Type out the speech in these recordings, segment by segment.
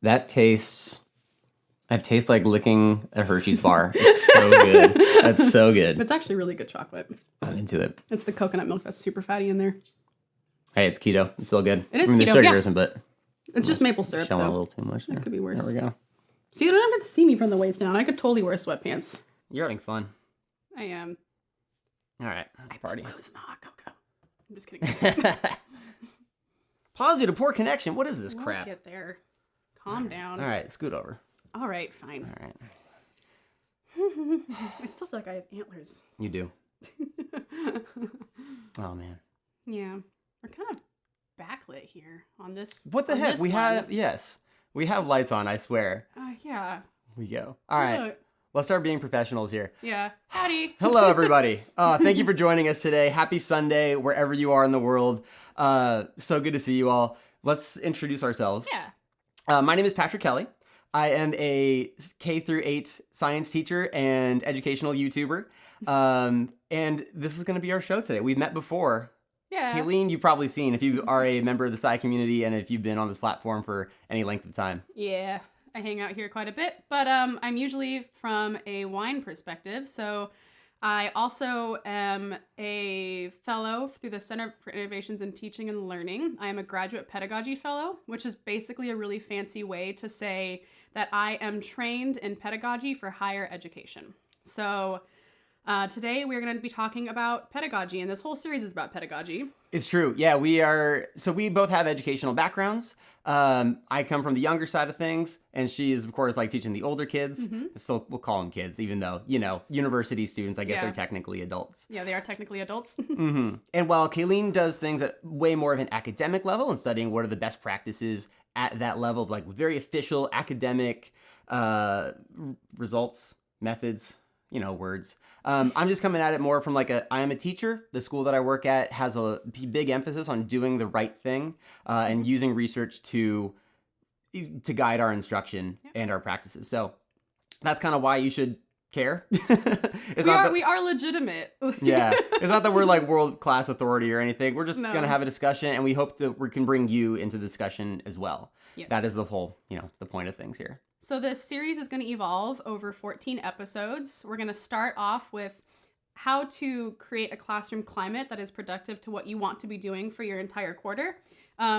That tastes like licking a Hershey's bar. It's so good. That's so good. It's actually really good chocolate. I'm into it. It's the coconut milk that's super fatty in there. Hey, it's keto. It's still good. It is The keto, sugar yeah. isn't, but It's just maple syrup, showing a though. little too much. That could be worse. There we go. See, you don't have to see me from the waist down. I could totally wear sweatpants. You're having fun. I am. All right, let's party. I was in the hot cocoa. I'm just kidding. Pause you to poor connection. What is this We'll crap? get there. Calm down. All right, scoot over. All right, fine. All right. I still feel like I have antlers. You do. Oh man. Yeah. We're kind of backlit here on this. What the on heck? this We one. have lights on. I swear. Yeah. We go. All right. Look. Let's start being professionals here. Yeah. Howdy. Hello, everybody. Thank you for joining us today. Happy Sunday, wherever you are in the world. So good to see you all. Let's introduce ourselves. Yeah. My name is Patrick Kelly. I am a K-8 science teacher and educational YouTuber. And this is going to be our show today. We've met before. Yeah. Caileen, you've probably seen if you are a member of the SciCommunity and if you've been on this platform for any length of time. Yeah. I hang out here quite a bit, but I'm usually from a wine perspective. So I also am a fellow through the Center for Innovations in Teaching and Learning. I am a graduate pedagogy fellow, which is basically a really fancy way to say that I am trained in pedagogy for higher education. So today we're going to be talking about pedagogy, and this whole series is about pedagogy. It's true. Yeah, we both have educational backgrounds. I come from the younger side of things, and she is, of course, like teaching the older kids. Still, we'll call them kids, even though, university students, I guess, Yeah. are technically adults. Yeah, they are technically adults. And while Caileen does things at way more of an academic level and studying what are the best practices at that level of like very official academic results, methods, words. I'm just coming at it more from I am a teacher. The school that I work at has a big emphasis on doing the right thing and using research to guide our instruction and our practices. So that's kind of why you should care. We are legitimate. Yeah. It's not that we're like world-class authority or anything. We're just No. going to have a discussion, and we hope that we can bring you into the discussion as well. Yes. That is the whole, the point of things here. So this series is going to evolve over 14 episodes. We're going to start off with how to create a classroom climate that is productive to what you want to be doing for your entire quarter.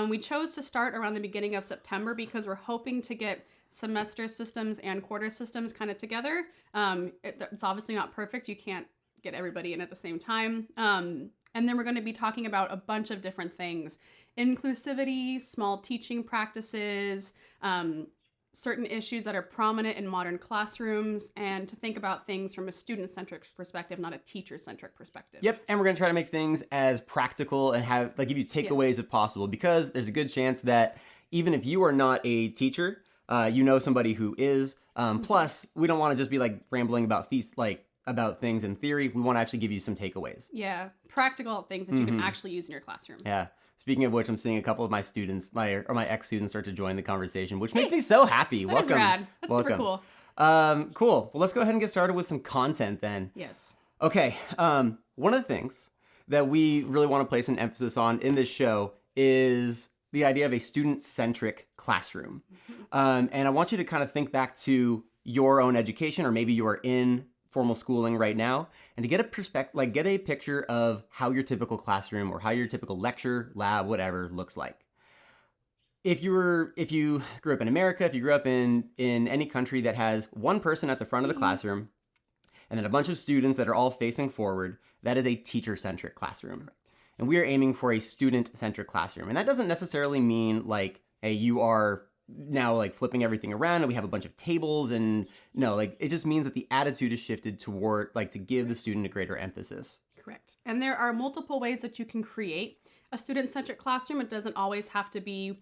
We chose to start around the beginning of September because we're hoping to get semester systems and quarter systems kind of together. It's obviously not perfect. You can't get everybody in at the same time. And then we're going to be talking about a bunch of different things. Inclusivity, small teaching practices, certain issues that are prominent in modern classrooms, and to think about things from a student-centric perspective, not a teacher-centric perspective. Yep, and we're going to try to make things as practical and give you takeaways Yes. if possible, because there's a good chance that even if you are not a teacher, you know somebody who is. Plus, we don't want to just be rambling about about things in theory. We want to actually give you some takeaways. Yeah, practical things that you can actually use in your classroom. Yeah. Speaking of which, I'm seeing a couple of my students, my ex-students, start to join the conversation, which makes me so happy. That Welcome. is rad. That's Welcome. super cool. Cool. Well, let's go ahead and get started with some content then. Yes. Okay. One of the things that we really want to place an emphasis on in this show is the idea of a student-centric classroom. And I want you to kind of think back to your own education, or maybe you are in formal schooling right now, and to get a get a picture of how your typical classroom or how your typical lecture, lab, whatever looks like. If you grew up in America, if you grew up in any country that has one person at the front of the classroom and then a bunch of students that are all facing forward, that is a teacher-centric classroom. And we are aiming for a student-centric classroom. And that doesn't necessarily mean hey, you are now flipping everything around and we have a bunch of tables, and no, it just means that the attitude is shifted toward to give the student a greater emphasis. Correct. And there are multiple ways that you can create a student-centric classroom. It doesn't always have to be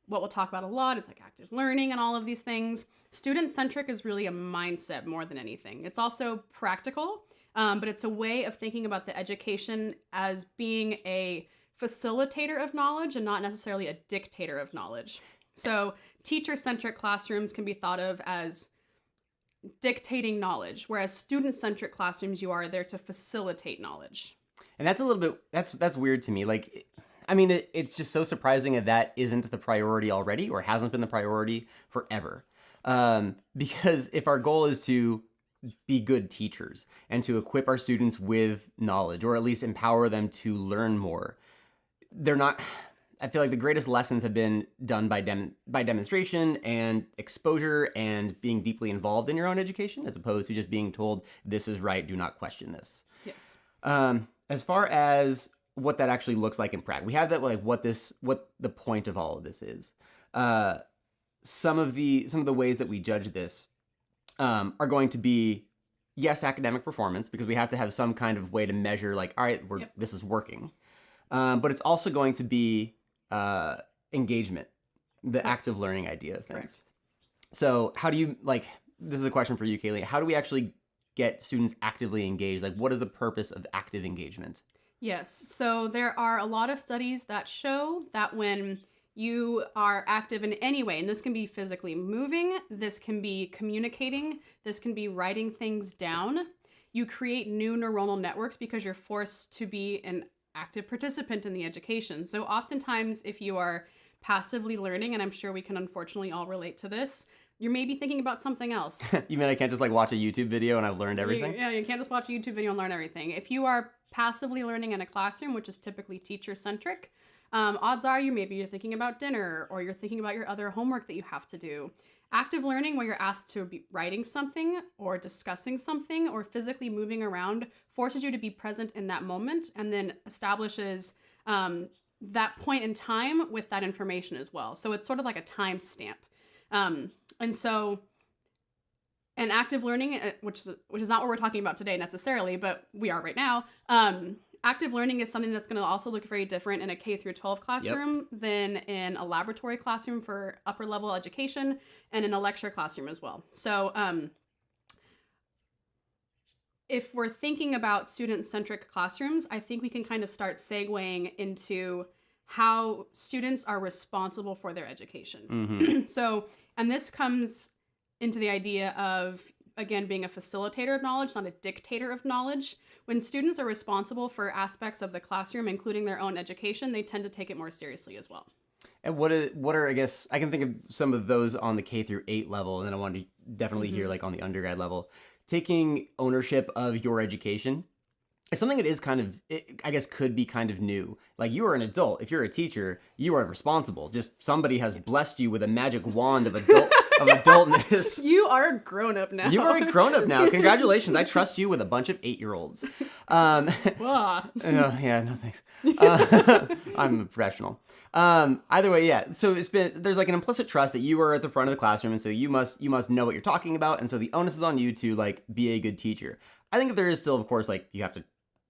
what we'll talk about a lot. It's active learning and all of these things. Student-centric is really a mindset more than anything. It's also practical, but it's a way of thinking about the education as being a facilitator of knowledge and not necessarily a dictator of knowledge. So teacher-centric classrooms can be thought of as dictating knowledge, whereas student-centric classrooms, you are there to facilitate knowledge. And that's a little bit, that's weird to me. I mean, it's just so surprising that that isn't the priority already or hasn't been the priority forever. Because if our goal is to be good teachers and to equip our students with knowledge, or at least empower them to learn more, they're not... I feel like the greatest lessons have been done by demonstration and exposure and being deeply involved in your own education, as opposed to just being told, this is right, do not question this. Yes. As far as what that actually looks like in practice, we have that, like, what the point of all of this is. Some of the ways that we judge this are going to be, yes, academic performance, because we have to have some kind of way to measure, like, all right, this is working. But it's also going to be engagement, the Correct. active learning idea of things. Correct. So how do you, like, this is a question for you, Caileen, how do we actually get students actively engaged? Like, what is the purpose of active engagement? Yes. So there are a lot of studies that show that when you are active in any way, and this can be physically moving, this can be communicating, this can be writing things down, you create new neuronal networks because you're forced to be an active participant in the education. So oftentimes if you are passively learning, and I'm sure we can unfortunately all relate to this, you're maybe thinking about something else. You mean I can't just, like, watch a YouTube video and I've learned everything? You can't just watch a YouTube video and learn everything. If you are passively learning in a classroom, which is typically teacher-centric, odds are you're thinking about dinner, or you're thinking about your other homework that you have to do. Active learning, where you're asked to be writing something or discussing something or physically moving around, forces you to be present in that moment, and then establishes that point in time with that information as well. So it's sort of like a time stamp. And so, and active learning, which is not what we're talking about today necessarily, but we are right now. Active learning is something that's going to also look very different in a K through 12 classroom than in a laboratory classroom for upper level education, and in a lecture classroom as well. So if we're thinking about student-centric classrooms, I think we can kind of start segueing into how students are responsible for their education. Mm-hmm. So, and this comes into the idea of, again, being a facilitator of knowledge, not a dictator of knowledge. When students are responsible for aspects of the classroom, including their own education, they tend to take it more seriously as well. And what are, I guess, I can think of some of those on the K through 8 level, and then I want to definitely hear, like, on the undergrad level. Taking ownership of your education is something that is kind of, I guess, could be kind of new. Like, you are an adult. If you're a teacher, you are responsible. Just somebody has blessed you with a magic wand of adultness. You are a grown-up now. You are a grown-up now. Congratulations. I trust you with a bunch of 8-year-olds. Yeah, no thanks. I'm a professional. Either way, yeah. So there's like an implicit trust that you are at the front of the classroom, and so you must know what you're talking about, and so the onus is on you to, like, be a good teacher. I think that there is still, of course, like, you have to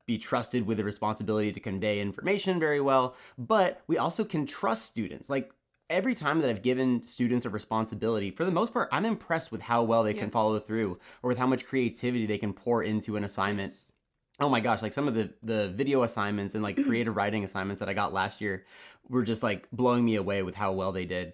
be trusted with the responsibility to convey information very well, but we also can trust students. Like, every time that I've given students a responsibility, for the most part, I'm impressed with how well they can follow through, or with how much creativity they can pour into an assignment. Yes. Oh my gosh, like, some of the video assignments and, like, creative writing assignments that I got last year were just, like, blowing me away with how well they did.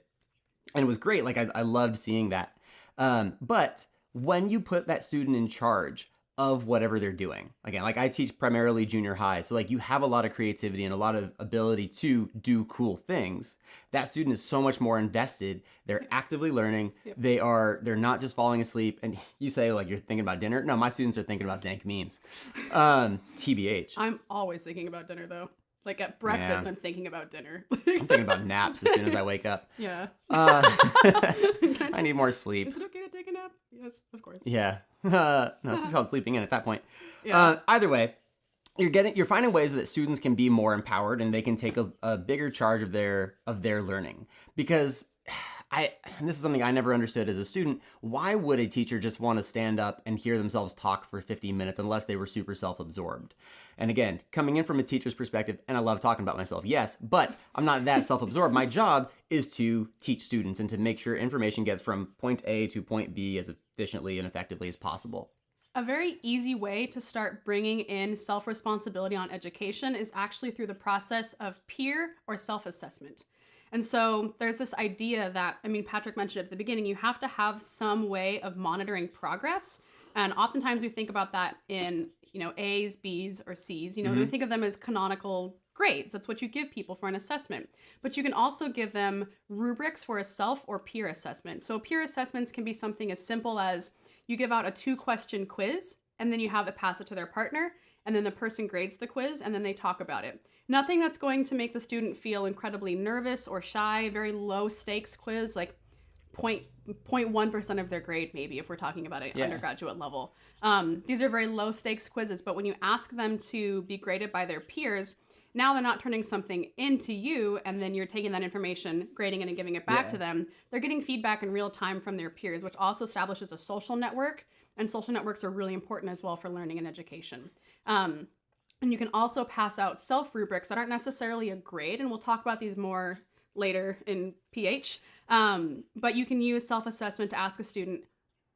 And it was great. Like, I loved seeing that. But when you put that student in charge of whatever they're doing, again, like, I teach primarily junior high, so, like, you have a lot of creativity and a lot of ability to do cool things. That student is so much more invested. They're actively learning. Yep. They're not just falling asleep. And you say, like, you're thinking about dinner. No, my students are thinking about dank memes. TBH. I'm always thinking about dinner, though. Like, at breakfast, I'm thinking about dinner. I'm thinking about naps as soon as I wake up. Yeah. I need more sleep. Is it okay to take a nap? Yes, of course. Yeah. No, this is called sleeping in at that point. Yeah. Either way, you're finding ways that students can be more empowered, and they can take a bigger charge of their learning. Because and this is something I never understood as a student, why would a teacher just want to stand up and hear themselves talk for 15 minutes unless they were super self-absorbed? And again, coming in from a teacher's perspective, and I love talking about myself, yes, but I'm not that self-absorbed. My job is to teach students and to make sure information gets from point A to point B as efficiently and effectively as possible. A very easy way to start bringing in self-responsibility on education is actually through the process of peer or self-assessment. And so there's this idea that, I mean, Patrick mentioned it at the beginning, you have to have some way of monitoring progress. And oftentimes we think about that in, A's, B's, or C's. We think of them as canonical grades. That's what you give people for an assessment. But you can also give them rubrics for a self or peer assessment. So peer assessments can be something as simple as you give out a 2-question quiz, and then you have it pass it to their partner, and then the person grades the quiz, and then they talk about it. Nothing that's going to make the student feel incredibly nervous or shy, very low stakes quiz, like 0.1% of their grade, maybe, if we're talking about an undergraduate level. These are very low stakes quizzes, but when you ask them to be graded by their peers, now they're not turning something into you, and then you're taking that information, grading it, and giving it back to them. They're getting feedback in real time from their peers, which also establishes a social network, and social networks are really important as well for learning and education. And you can also pass out self-rubrics that aren't necessarily a grade, and we'll talk about these more later in PH. But you can use self-assessment to ask a student,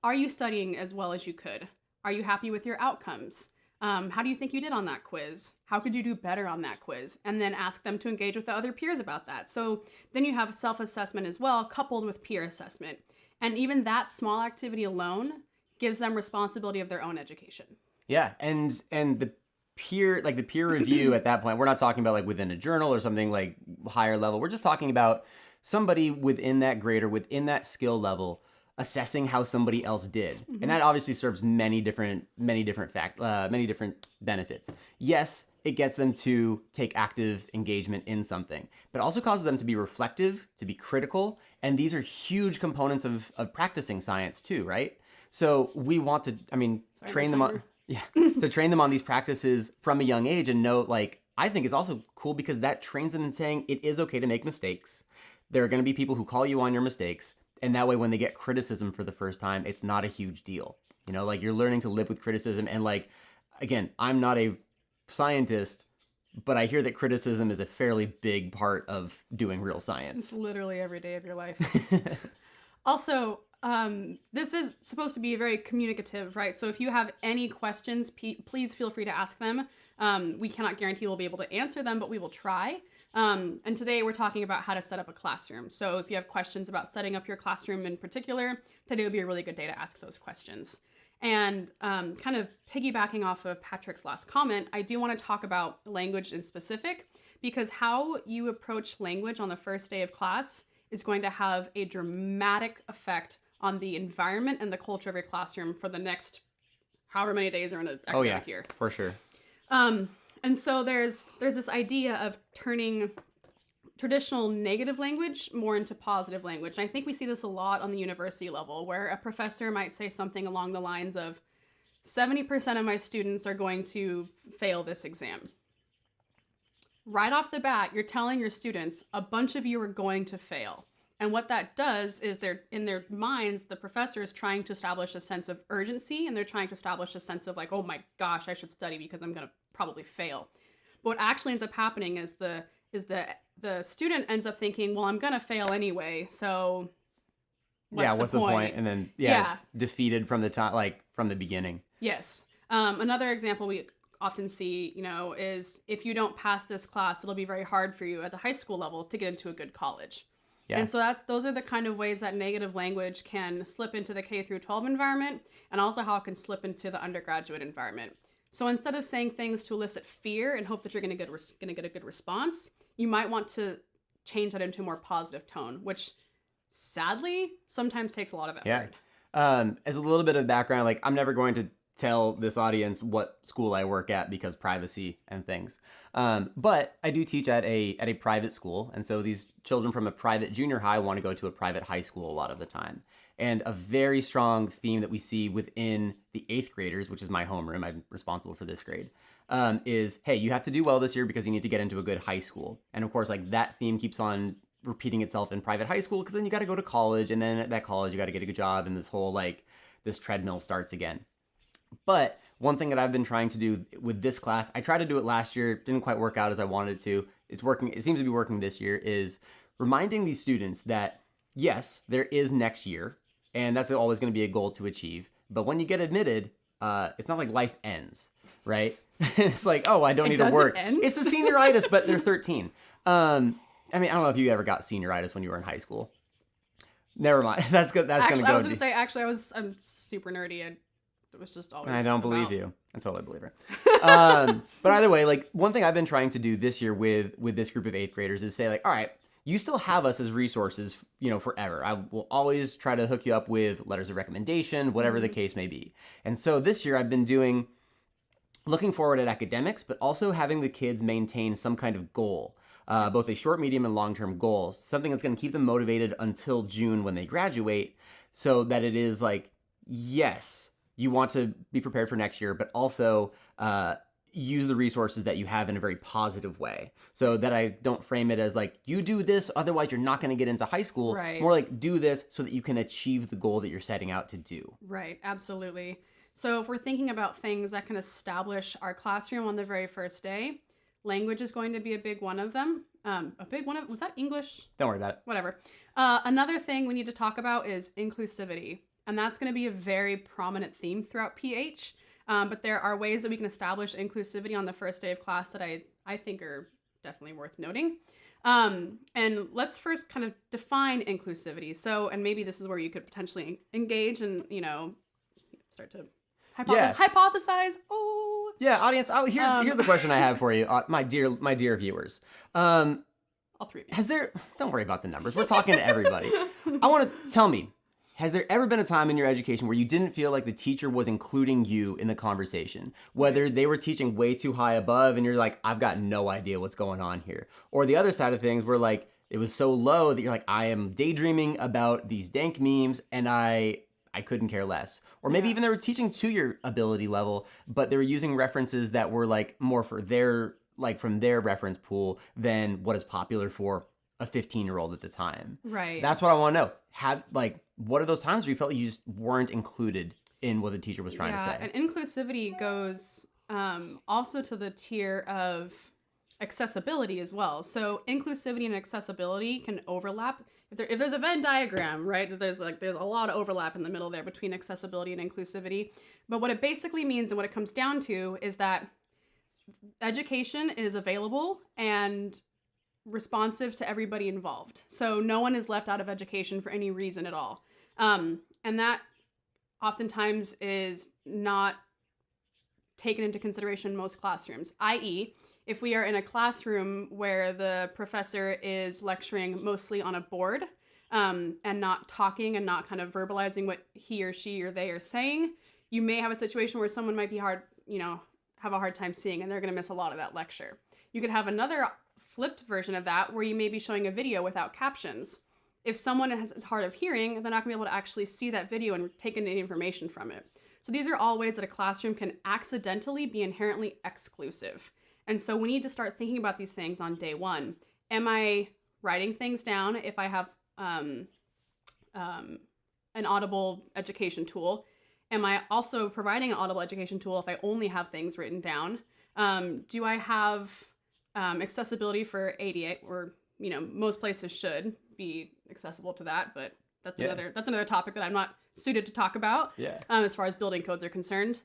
are you studying as well as you could? Are you happy with your outcomes? How do you think you did on that quiz? How could you do better on that quiz? And then ask them to engage with the other peers about that. So then you have self-assessment as well, coupled with peer assessment. And even that small activity alone gives them responsibility of their own education. Yeah, and the peer review at that point, we're not talking about like within a journal or something like higher level. We're just talking about somebody within that grade or within that skill level assessing how somebody else did. Mm-hmm. And that obviously serves many different benefits. Yes, it gets them to take active engagement in something, but also causes them to be reflective, to be critical. And these are huge components of practicing science too, right? So we want to, train them on, to train them on these practices from a young age and know, like, I think it's also cool because that trains them in saying it is okay to make mistakes. There are going to be people who call you on your mistakes. And that way, when they get criticism for the first time, it's not a huge deal. You know, like you're learning to live with criticism. And like, again, I'm not a scientist, but I hear that criticism is a fairly big part of doing real science. It's literally every day of your life. Also, this is supposed to be very communicative, right? So if you have any questions, please feel free to ask them. We cannot guarantee we'll be able to answer them, but we will try. And today we're talking about how to set up a classroom. So if you have questions about setting up your classroom in particular, today would be a really good day to ask those questions. And kind of piggybacking off of Patrick's last comment, I do want to talk about language in specific, because how you approach language on the first day of class is going to have a dramatic effect on the environment and the culture of your classroom for the next however many days are in an academic year. For sure. And so there's this idea of turning traditional negative language more into positive language. And I think we see this a lot on the university level, where a professor might say something along the lines of, 70% of my students are going to fail this exam. Right off the bat, you're telling your students, a bunch of you are going to fail. And what that does is in their minds, the professor is trying to establish a sense of urgency, and they're trying to establish a sense of like, oh my gosh, I should study because I'm going to probably fail. But what actually ends up happening is the student ends up thinking, well, I'm going to fail anyway, so what's the point? And then, it's defeated from the top, like from the beginning. Yes. Another example we often see, is if you don't pass this class, it'll be very hard for you at the high school level to get into a good college. Yeah. And so those are the kind of ways that negative language can slip into the K through 12 environment, and also how it can slip into the undergraduate environment. So instead of saying things to elicit fear and hope that you're going to get a good response, you might want to change that into a more positive tone, which sadly sometimes takes a lot of effort. Yeah. As a little bit of background, like I'm never going to tell this audience what school I work at because privacy and things. But I do teach at a private school. And so these children from a private junior high want to go to a private high school a lot of the time. And a very strong theme that we see within the 8th graders, which is my homeroom, I'm responsible for this grade, is, hey, you have to do well this year because you need to get into a good high school. And of course, like that theme keeps on repeating itself in private high school, because then you got to go to college, and then at that college, you got to get a good job, and this whole this treadmill starts again. But one thing that I've been trying to do with this class, I tried to do it last year, didn't quite work out as I wanted it to. It's working. It seems to be working this year, is reminding these students that, yes, there is next year, and that's always going to be a goal to achieve. But when you get admitted, it's not like life ends, right? It's like, oh, I don't need to work. It's the senioritis, but they're 13. I don't know if you ever got senioritis when you were in high school. Never mind. That's good. That's going to go. I'm super nerdy. was just always. I don't believe you. I totally believe her. But either way, like one thing I've been trying to do this year with this group of 8th graders is say like, all right, you still have us as resources, forever. I will always try to hook you up with letters of recommendation, whatever the case may be. And so this year I've been looking forward at academics, but also having the kids maintain some kind of goal, both a short, medium, and long-term goal, something that's going to keep them motivated until June when they graduate, so that it is like, yes, you want to be prepared for next year, but also use the resources that you have in a very positive way, so that I don't frame it as like, you do this, otherwise you're not going to get into high school. Right. More like, do this so that you can achieve the goal that you're setting out to do. Right, absolutely. So if we're thinking about things that can establish our classroom on the very first day, language is going to be a big one of them. Was that English? Don't worry about it. Whatever. Another thing we need to talk about is inclusivity. And that's going to be a very prominent theme throughout PH. But there are ways that we can establish inclusivity on the first day of class that I think are definitely worth noting. And let's first kind of define inclusivity. So, and maybe this is where you could potentially engage and, start to hypothesize. Oh. Yeah, audience, here's the question I have for you, my dear viewers. All three of you. Don't worry about the numbers. We're talking to everybody. I want to tell me, has there ever been a time in your education where you didn't feel like the teacher was including you in the conversation? Whether they were teaching way too high above and you're like, I've got no idea what's going on here. Or the other side of things where like, it was so low that you're like, I am daydreaming about these dank memes and I couldn't care less. Or maybe even they were teaching to your ability level, but they were using references that were like more for from their reference pool than what is popular for a 15-year-old at the time. Right. So that's what I want to know. What are those times where you felt you just weren't included in what the teacher was trying to say? And inclusivity goes also to the tier of accessibility as well. So inclusivity and accessibility can overlap. If there's a Venn diagram, right, there's a lot of overlap in the middle there between accessibility and inclusivity. But what it basically means and what it comes down to is that education is available and responsive to everybody involved. So no one is left out of education for any reason at all. And that oftentimes is not taken into consideration in most classrooms, i.e., if we are in a classroom where the professor is lecturing mostly on a board and not talking and not kind of verbalizing what he or she or they are saying, you may have a situation where someone might be have a hard time seeing and they're going to miss a lot of that lecture. You could have another flipped version of that where you may be showing a video without captions. If someone is hard of hearing, they're not going to be able to actually see that video and take in any information from it. So these are all ways that a classroom can accidentally be inherently exclusive. And so we need to start thinking about these things on day one. Am I writing things down if I have an audible education tool? Am I also providing an audible education tool if I only have things written down? Do I have accessibility for ADA? Or, most places should be accessible to that, but that's another topic that I'm not suited to talk about as far as building codes are concerned.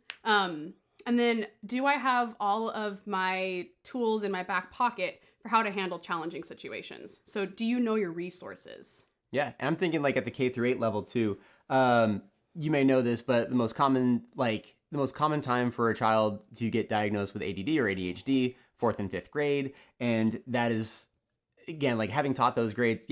And then, do I have all of my tools in my back pocket for how to handle challenging situations? So do you know your resources? Yeah, and I'm thinking like at the K through 8 level too. You may know this, but the most common time for a child to get diagnosed with ADD or ADHD, 4th and 5th grade, and that is, again, like having taught those grades,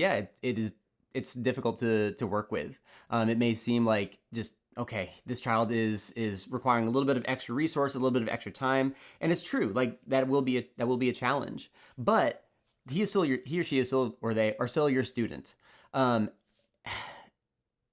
it's difficult to work with. It may seem like just, okay, this child is requiring a little bit of extra resource, a little bit of extra time, and it's true. Like that will be a challenge. But he or she is still, or they are still your student, and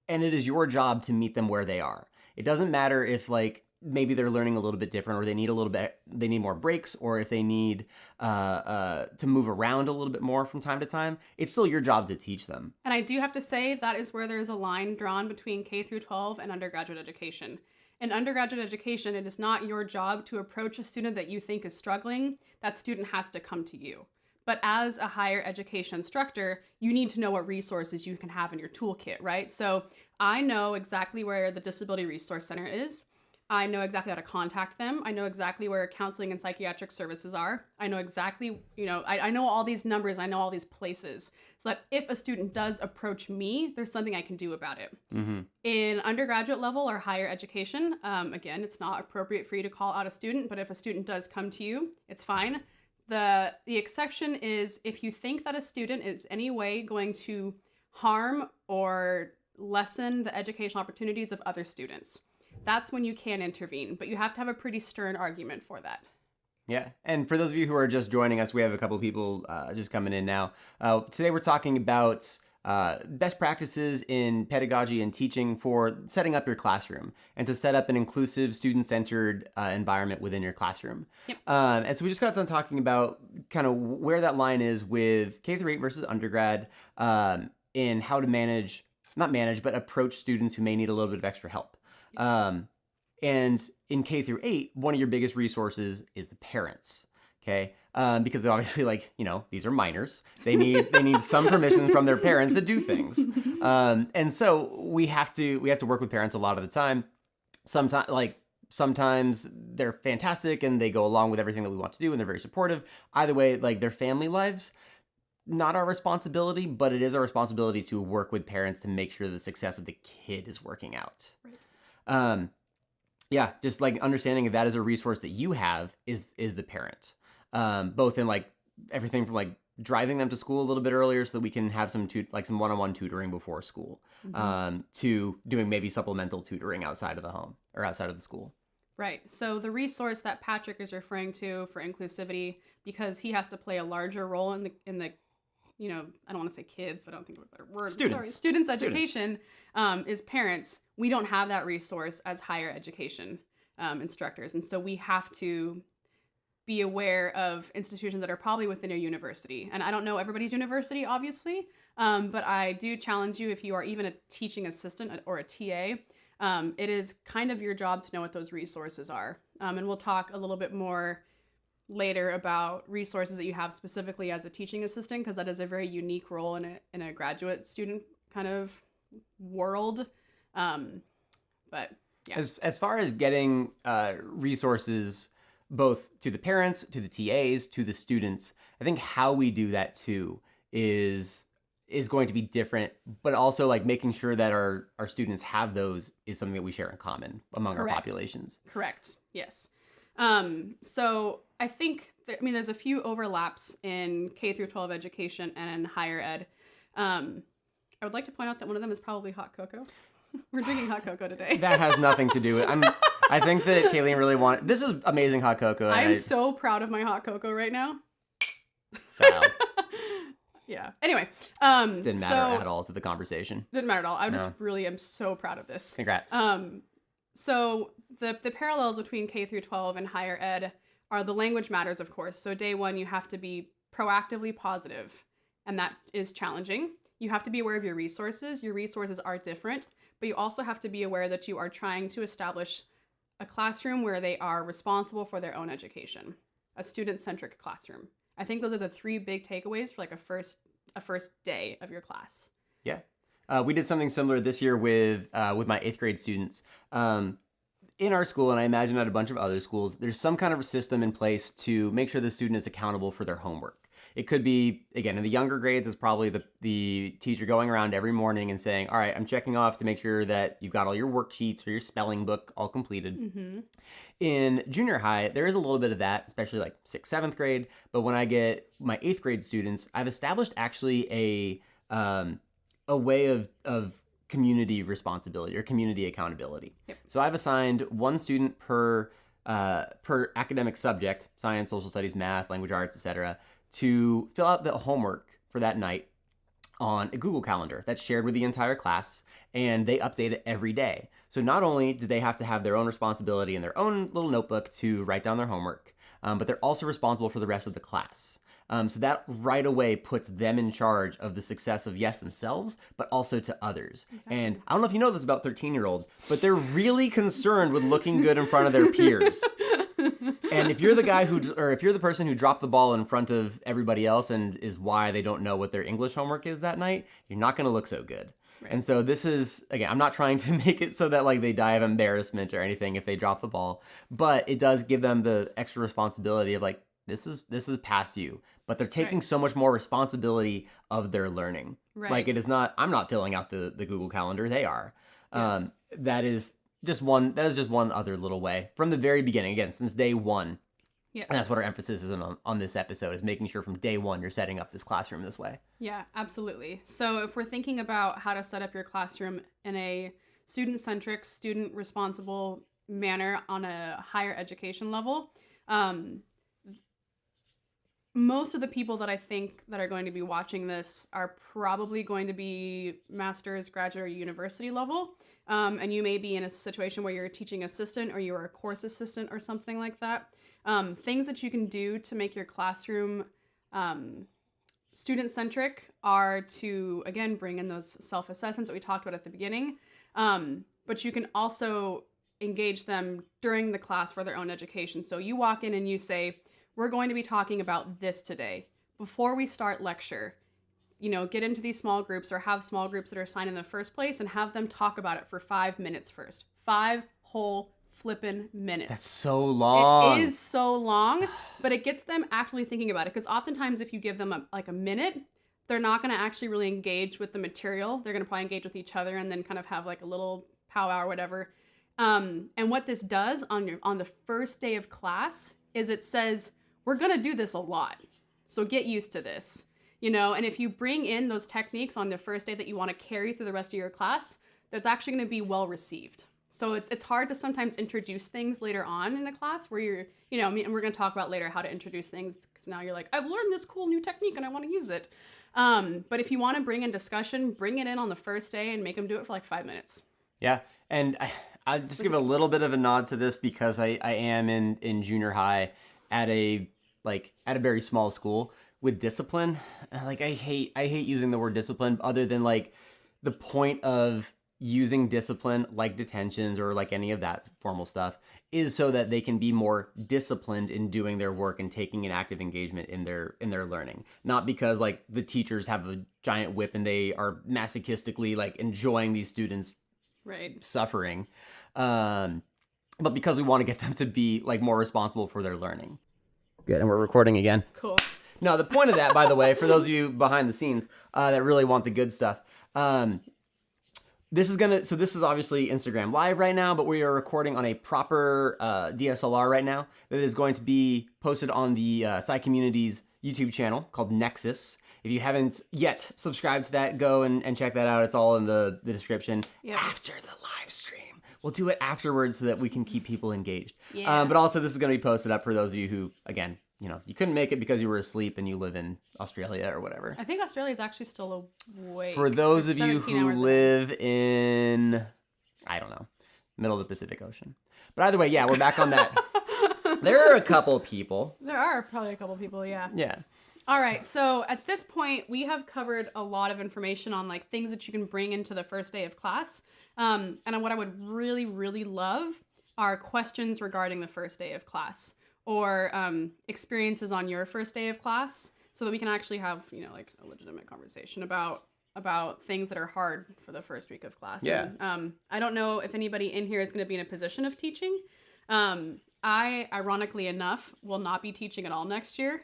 it is your job to meet them where they are. It doesn't matter if like maybe they're learning a little bit different, or they need more breaks, or if they need to move around a little bit more from time to time. It's still your job to teach them. And I do have to say that is where there's a line drawn between K through 12 and undergraduate education. In undergraduate education, it is not your job to approach a student that you think is struggling. That student has to come to you. But as a higher education instructor, you need to know what resources you can have in your toolkit, right? So I know exactly where the Disability Resource Center is. I know exactly how to contact them. I know exactly where counseling and psychiatric services are. I know exactly, I know all these numbers. I know all these places. So that if a student does approach me, there's something I can do about it. Mm-hmm. In undergraduate level or higher education, again, it's not appropriate for you to call out a student, but if a student does come to you, it's fine. The exception is if you think that a student is any way going to harm or lessen the educational opportunities of other students. That's when you can intervene, but you have to have a pretty stern argument for that. Yeah, and for those of you who are just joining us, we have a couple people just coming in now. Today we're talking about best practices in pedagogy and teaching for setting up your classroom and to set up an inclusive, student-centered environment within your classroom. Yep. And so we just got done talking about kind of where that line is with K-8 versus undergrad in how to but approach students who may need a little bit of extra help. Yes. And in K-8, one of your biggest resources is the parents. Okay, because obviously, these are minors. They need some permission from their parents to do things, and so we have to work with parents a lot of the time. Sometimes they're fantastic and they go along with everything that we want to do and they're very supportive. Either way, their family lives, not our responsibility, but it is our responsibility to work with parents to make sure the success of the kid is working out. Right. Yeah, just understanding that as a resource that you have is the parent. Both in everything from driving them to school a little bit earlier so that we can have some one-on-one tutoring before school, to doing maybe supplemental tutoring outside of the home or outside of the school. Right. So the resource that Patrick is referring to for inclusivity, because he has to play a larger role in the I don't want to say kids, but I don't think of a better word. Students' education is parents. We don't have that resource as higher education instructors. And so we have to be aware of institutions that are probably within your university. And I don't know everybody's university, obviously, but I do challenge you, if you are even a teaching assistant or a TA, it is kind of your job to know what those resources are. And we'll talk a little bit more later about resources that you have specifically as a teaching assistant, because that is a very unique role in a graduate student kind of world. But yeah. As far as getting resources both to the parents, to the TAs, to the students, I think how we do that too is going to be different, but also making sure that our students have those is something that we share in common among our populations. Correct. Yes. So I think there's a few overlaps in K-12 education and in higher ed. I would like to point out that one of them is probably hot cocoa. We're drinking hot cocoa today. That has nothing to do with it. I think that Caileen really wanted... This is amazing hot cocoa. I am so proud of my hot cocoa right now. Yeah. Anyway. Didn't matter at all to the conversation. Didn't matter at all. I just really am so proud of this. Congrats. So the parallels between K-12 and higher ed are the language matters, of course. So day one, you have to be proactively positive, and that is challenging. You have to be aware of your resources. Your resources are different, but you also have to be aware that you are trying to establish a classroom where they are responsible for their own education, a student-centric classroom. I think those are the three big takeaways for a first day of your class. Yeah. We did something similar this year with my 8th grade students. In our school, and I imagine at a bunch of other schools, there's some kind of a system in place to make sure the student is accountable for their homework. It could be, again, in the younger grades, it's probably the teacher going around every morning and saying, all right, I'm checking off to make sure that you've got all your worksheets or your spelling book all completed. Mm-hmm. In junior high, there is a little bit of that, especially 6th, 7th grade. But when I get my 8th grade students, I've established actually a way of community responsibility or community accountability. Yep. So I've assigned one student per academic subject, science, social studies, math, language arts, etc., to fill out the homework for that night on a Google Calendar that's shared with the entire class, and they update it every day. So not only do they have to have their own responsibility in their own little notebook to write down their homework, but they're also responsible for the rest of the class. So that right away puts them in charge of the success of, yes, themselves, but also to others. Exactly. And I don't know if you know this about 13-year-olds, but they're really concerned with looking good in front of their peers. And if you're the guy or if you're the person who dropped the ball in front of everybody else and is why they don't know what their English homework is that night, you're not going to look so good. Right. And so this is, again, I'm not trying to make it so that like they die of embarrassment or anything if they drop the ball, but it does give them the extra responsibility of like, this is past you, but they're taking so much more responsibility of their learning. Right. Like it is not, I'm not filling out the Google Calendar, they are. Yes. That is just one other little way from the very beginning, again, since day one. Yes. And that's what our emphasis is on this episode, is making sure from day one you're setting up this classroom this way. Yeah, absolutely. So if we're thinking about how to set up your classroom in a student-centric, student-responsible manner on a higher education level, most of the people that I think that are going to be watching this are probably going to be master's, graduate, or university level. And you may be in a situation where you're a teaching assistant or you're a course assistant or something like that. Things that you can do to make your classroom student-centric are to, again, bring in those self-assessments that we talked about at the beginning. But you can also engage them during the class for their own education. So you walk in and you say, we're going to be talking about this today. Before we start lecture, get into these small groups or have small groups that are assigned in the first place and have them talk about it for 5 minutes first. 5 whole flippin' minutes. That's so long. It is so long, but it gets them actually thinking about it. Because oftentimes if you give them a minute, they're not going to actually really engage with the material. They're going to probably engage with each other and then kind of have like a little powwow or whatever. And what this does on the first day of class is it says, we're going to do this a lot. So get used to this. And if you bring in those techniques on the first day that you want to carry through the rest of your class, that's actually going to be well received. So it's hard to sometimes introduce things later on in a class where you're, and we're going to talk about later how to introduce things because now you're like, I've learned this cool new technique and I want to use it. But if you want to bring in discussion, bring it in on the first day and make them do it for like 5 minutes. Yeah. And I'll just give a little bit of a nod to this because I am in junior high at a very small school with discipline. Like I hate using the word discipline other than like the point of using discipline like detentions or like any of that formal stuff is so that they can be more disciplined in doing their work and taking an active engagement in their learning. Not because like the teachers have a giant whip and they are masochistically like enjoying these students suffering. But because we want to get them to be like more responsible for their learning. Good, and we're recording again. Cool. No, the point of that, by the way, for those of you behind the scenes that really want the good stuff, this is obviously Instagram Live right now, but we are recording on a proper DSLR right now that is going to be posted on the SciCommunity's YouTube channel called NEXUS. If you haven't yet subscribed to that, go and check that out. It's all in the description. Yep. After the live stream. We'll do it afterwards so that we can keep people engaged. Yeah. But also this is going to be posted up for those of you who, again, you couldn't make it because you were asleep and you live in Australia or whatever. I think Australia is actually still awake. For those of you who live in, I don't know, middle of the Pacific Ocean. But either way, yeah, we're back on that. There are a couple people. There are probably a couple people, yeah. Yeah. All right, so at this point, we have covered a lot of information on like things that you can bring into the first day of class. And what I would really, really love are questions regarding the first day of class or experiences on your first day of class so that we can actually have, like a legitimate conversation about things that are hard for the first week of class. Yeah. And, I don't know if anybody in here is going to be in a position of teaching. I, ironically enough, will not be teaching at all next year.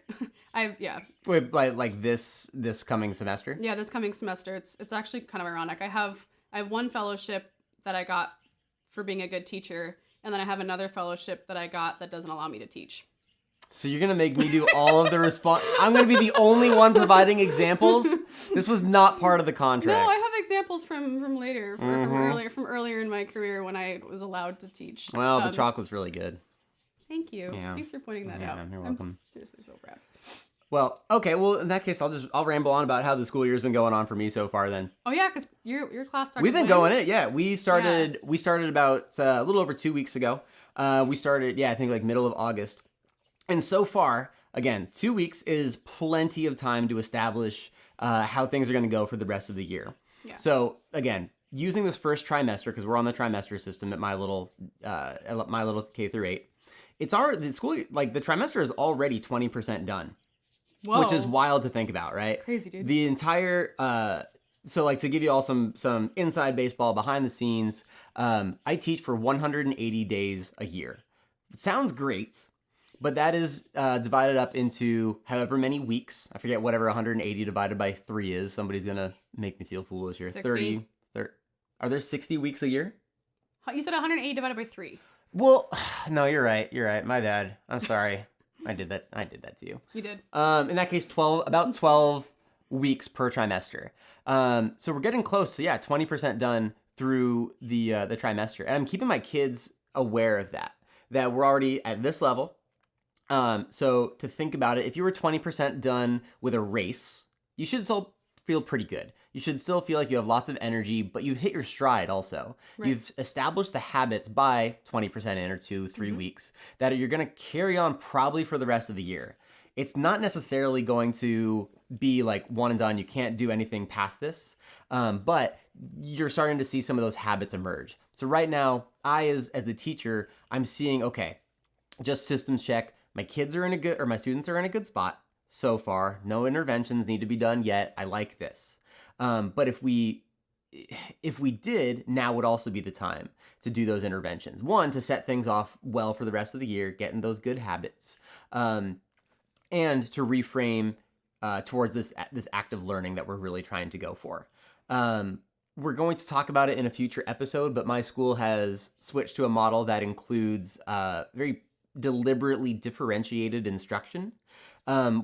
Wait, like this coming semester? Yeah, this coming semester. It's actually kind of ironic. I have one fellowship that I got for being a good teacher, and then I have another fellowship that I got that doesn't allow me to teach. So you're gonna make me do all of the response. I'm gonna be the only one providing examples. This was not part of the contract. No, I have examples from later, from earlier in my career when I was allowed to teach. Well, the chocolate's really good. Thank you. Yeah. Thanks for pointing that out. You're welcome. I'm seriously so proud. Well, okay. Well, in that case, I'll ramble on about how the school year's been going on for me so far. Then. Oh yeah, because your class started. We've been going it. Yeah, we started about a little over 2 weeks ago. We started, I think like middle of August, and so far, again, 2 weeks is plenty of time to establish how things are going to go for the rest of the year. Yeah. So again, using this first trimester because we're on the trimester system at my little K through 8. the school, like the trimester is already 20% done. Whoa. Which is wild to think about, right? Crazy, dude. The entire, so like to give you all some inside baseball behind the scenes, I teach for 180 days a year. It sounds great, but that is divided up into however many weeks. I forget whatever 180 divided by 3 is. Somebody's going to make me feel foolish here. 60. Are there 60 weeks a year? You said 180 divided by 3. Well, no, you're right. My bad. I'm sorry. I did that to you. You did. In that case, about 12 weeks per trimester. So we're getting close to 20% done through the trimester. And I'm keeping my kids aware of that we're already at this level. So to think about it, if you were 20% done with a race, you should still feel pretty good. You should still feel like you have lots of energy, but you've hit your stride also. Right. You've established the habits by 20% in or 2-3 weeks that you're going to carry on probably for the rest of the year. It's not necessarily going to be like one and done. You can't do anything past this, but you're starting to see some of those habits emerge. So right now, as the teacher, I'm seeing, okay, just systems check. My students are in a good spot so far. No interventions need to be done yet. I like this. But if we did, now would also be the time to do those interventions. One, to set things off well for the rest of the year, getting those good habits, and to reframe towards this active learning that we're really trying to go for. We're going to talk about it in a future episode, but my school has switched to a model that includes very deliberately differentiated instruction,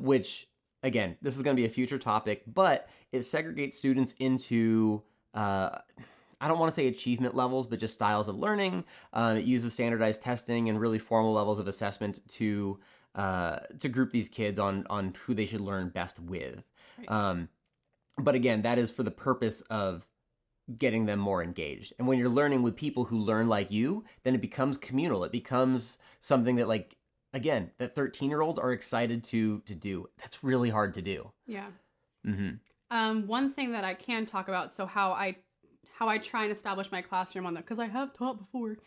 which, again, this is going to be a future topic, but it segregates students into, I don't want to say achievement levels, but just styles of learning. It uses standardized testing and really formal levels of assessment to group these kids on who they should learn best with. Right. But again, that is for the purpose of getting them more engaged. And when you're learning with people who learn like you, then it becomes communal. It becomes something that, like, again, that 13-year-olds are excited to do. That's really hard to do. Yeah. Mm-hmm. One thing that I can talk about, so how I try and establish my classroom on that, because I have taught before,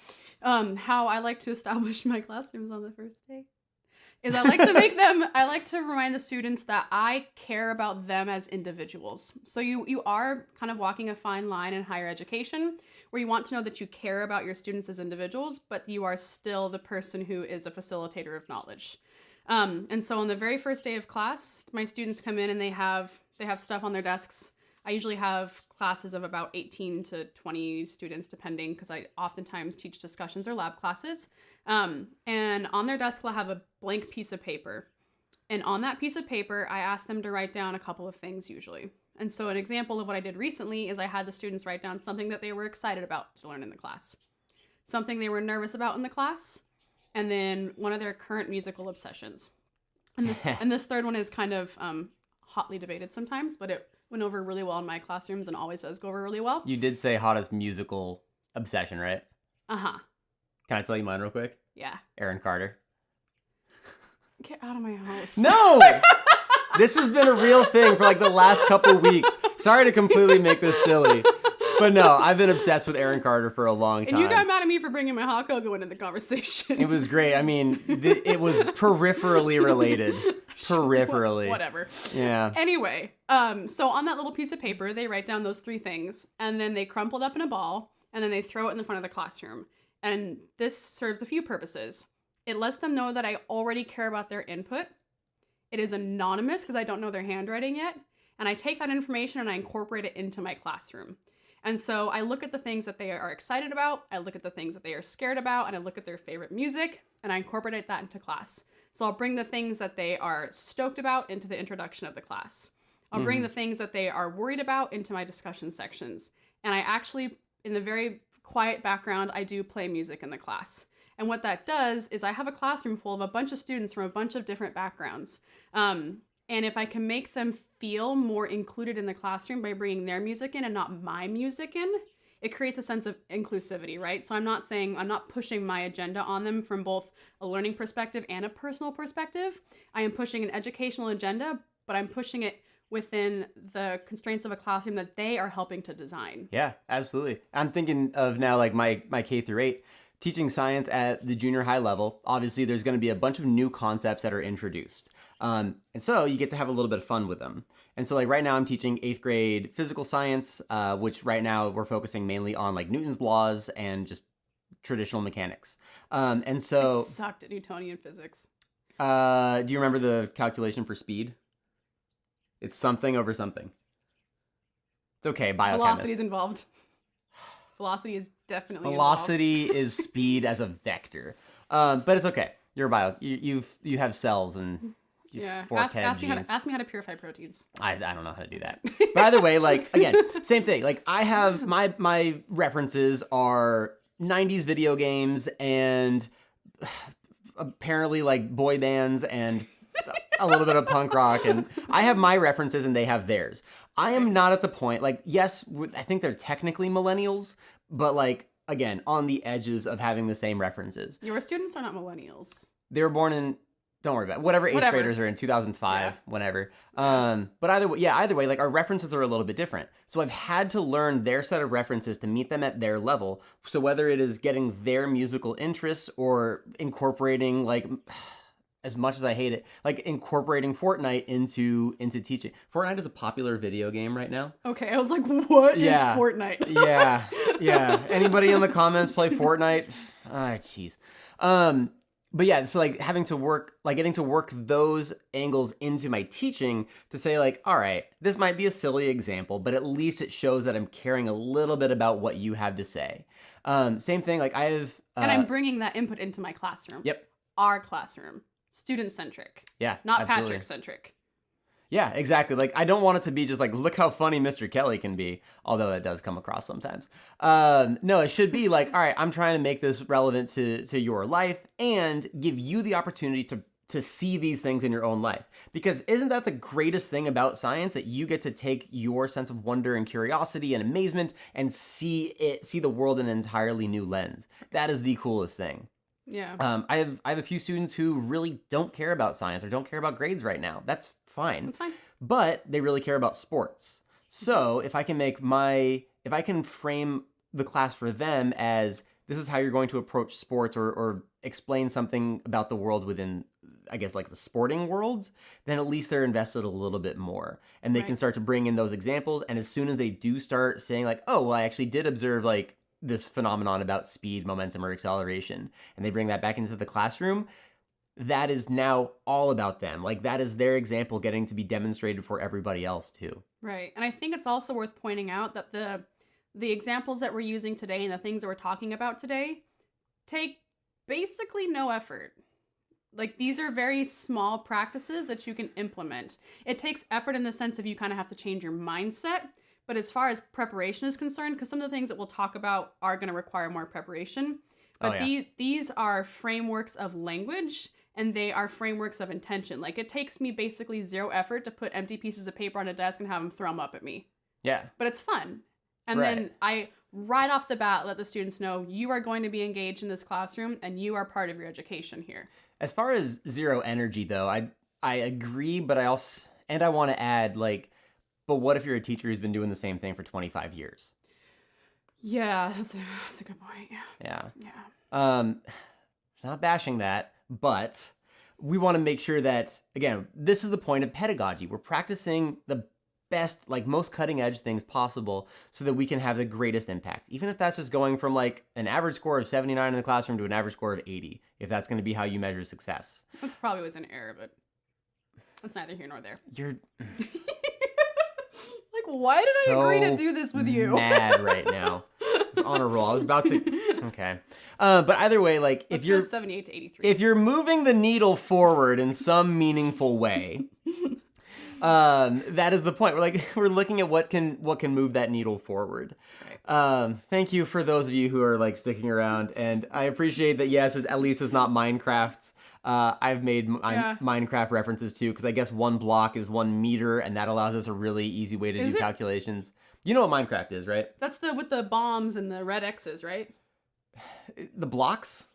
how I like to establish my classrooms on the first day is I like to remind the students that I care about them as individuals. So you are kind of walking a fine line in higher education where you want to know that you care about your students as individuals, but you are still the person who is a facilitator of knowledge. And so on the very first day of class, my students come in and they have stuff on their desks. I usually have classes of about 18 to 20 students, depending, because I oftentimes teach discussions or lab classes. And on their desk, they'll have a blank piece of paper. And on that piece of paper, I ask them to write down a couple of things usually. And so an example of what I did recently is I had the students write down something that they were excited about to learn in the class, something they were nervous about in the class, and then one of their current musical obsessions. And this third one is kind of hotly debated sometimes, but it went over really well in my classrooms and always does go over really well. You did say hottest musical obsession, right? Uh-huh. Can I tell you mine real quick? Yeah. Aaron Carter. Get out of my house. No! This has been a real thing for like the last couple weeks. Sorry to completely make this silly. But no, I've been obsessed with Aaron Carter for a long time. And you got mad at me for bringing my hot cocoa into the conversation. It was great. I mean, it was peripherally related. Peripherally. Whatever. Yeah. Anyway, so on that little piece of paper, they write down those 3 things, and then they crumple it up in a ball, and then they throw it in the front of the classroom. And this serves a few purposes. It lets them know that I already care about their input. It is anonymous because I don't know their handwriting yet. And I take that information and I incorporate it into my classroom. And so I look at the things that they are excited about, I look at the things that they are scared about, and I look at their favorite music, and I incorporate that into class. So I'll bring the things that they are stoked about into the introduction of the class. I'll bring the things that they are worried about into my discussion sections. And I actually, in the very quiet background, I do play music in the class. And what that does is I have a classroom full of a bunch of students from a bunch of different backgrounds. And if I can make them feel more included in the classroom by bringing their music in and not my music in, it creates a sense of inclusivity, right? So I'm not pushing my agenda on them from both a learning perspective and a personal perspective. I am pushing an educational agenda, but I'm pushing it within the constraints of a classroom that they are helping to design. Yeah, absolutely. I'm thinking of now like my K through 8. teaching science at the junior high level, obviously there's going to be a bunch of new concepts that are introduced. And so you get to have a little bit of fun with them. And so like right now I'm teaching 8th grade physical science, which right now we're focusing mainly on like Newton's laws and just traditional mechanics. And so I sucked at Newtonian physics. do you remember the calculation for speed? It's something over something. It's okay, biochemist. Velocity is involved. Velocity is definitely Velocity is speed as a vector. But it's okay. You're a bio. You have cells and ask me how to purify proteins. I don't know how to do that. But either way, like again, same thing. Like I have my references are 90s video games and apparently like boy bands and a little bit of punk rock, and I have my references and they have theirs. I am not at the point, like, yes, I think they're technically millennials, but like, again, on the edges of having the same references. Your students are not millennials. They were born in, don't worry about it, whatever 8th graders are in 2005, whenever. But either way, like our references are a little bit different. So I've had to learn their set of references to meet them at their level. So whether it is getting their musical interests or incorporating like, as much as I hate it, like incorporating Fortnite into teaching. Fortnite is a popular video game right now. Okay, I was like, what is Fortnite? yeah. Anybody in the comments play Fortnite? Ah, jeez. But yeah, so like getting to work those angles into my teaching to say like, all right, this might be a silly example, but at least it shows that I'm caring a little bit about what you have to say. Same thing, like I have... and I'm bringing that input into my classroom. Yep. Our classroom. Student-centric. Yeah, not absolutely. Patrick-centric. Yeah, exactly. Like, I don't want it to be just like, look how funny Mr. Kelly can be, although that does come across sometimes. No, it should be like, all right, I'm trying to make this relevant to your life and give you the opportunity to see these things in your own life. Because isn't that the greatest thing about science, that you get to take your sense of wonder and curiosity and amazement and see the world in an entirely new lens? That is the coolest thing. Yeah. I have a few students who really don't care about science or don't care about grades right now. That's fine. That's fine. But they really care about sports. So if I can frame the class for them as this is how you're going to approach sports or explain something about the world within, I guess, like the sporting worlds, then at least they're invested a little bit more. And they can start to bring in those examples. And as soon as they do start saying like, oh, well, I actually did observe like this phenomenon about speed, momentum, or acceleration, and they bring that back into the classroom, that is now all about them. Like that is their example getting to be demonstrated for everybody else too. Right. And I think it's also worth pointing out that the examples that we're using today and the things that we're talking about today take basically no effort. Like these are very small practices that you can implement. It takes effort in the sense of you kind of have to change your mindset. But as far as preparation is concerned, because some of the things that we'll talk about are going to require more preparation, but these are frameworks of language and they are frameworks of intention. Like it takes me basically zero effort to put empty pieces of paper on a desk and have them throw them up at me. Yeah. But it's fun. And then I, right off the bat, let the students know you are going to be engaged in this classroom and you are part of your education here. As far as zero energy though, I agree, but I want to add like, but what if you're a teacher who's been doing the same thing for 25 years? Yeah, that's a good point. Yeah. Yeah. Not bashing that, but we want to make sure that, again, this is the point of pedagogy. We're practicing the best, like most cutting edge things possible so that we can have the greatest impact. Even if that's just going from like an average score of 79 in the classroom to an average score of 80, if that's going to be how you measure success. That's probably with an error, but that's neither here nor there. You're... Why did I agree to do this with you? Mad right now. It's on a roll. I was about to. Okay, but either way, like Let's go 78 to 83. If you're moving the needle forward in some meaningful way, that is the point. We're looking at what can move that needle forward. Right. Thank you for those of you who are like sticking around, and I appreciate that. Yes, at least it's not Minecraft. I've made Minecraft references too, because I guess 1 block is 1 meter, and that allows us a really easy way to do calculations. You know what Minecraft is, right? That's with the bombs and the red X's, right? The blocks?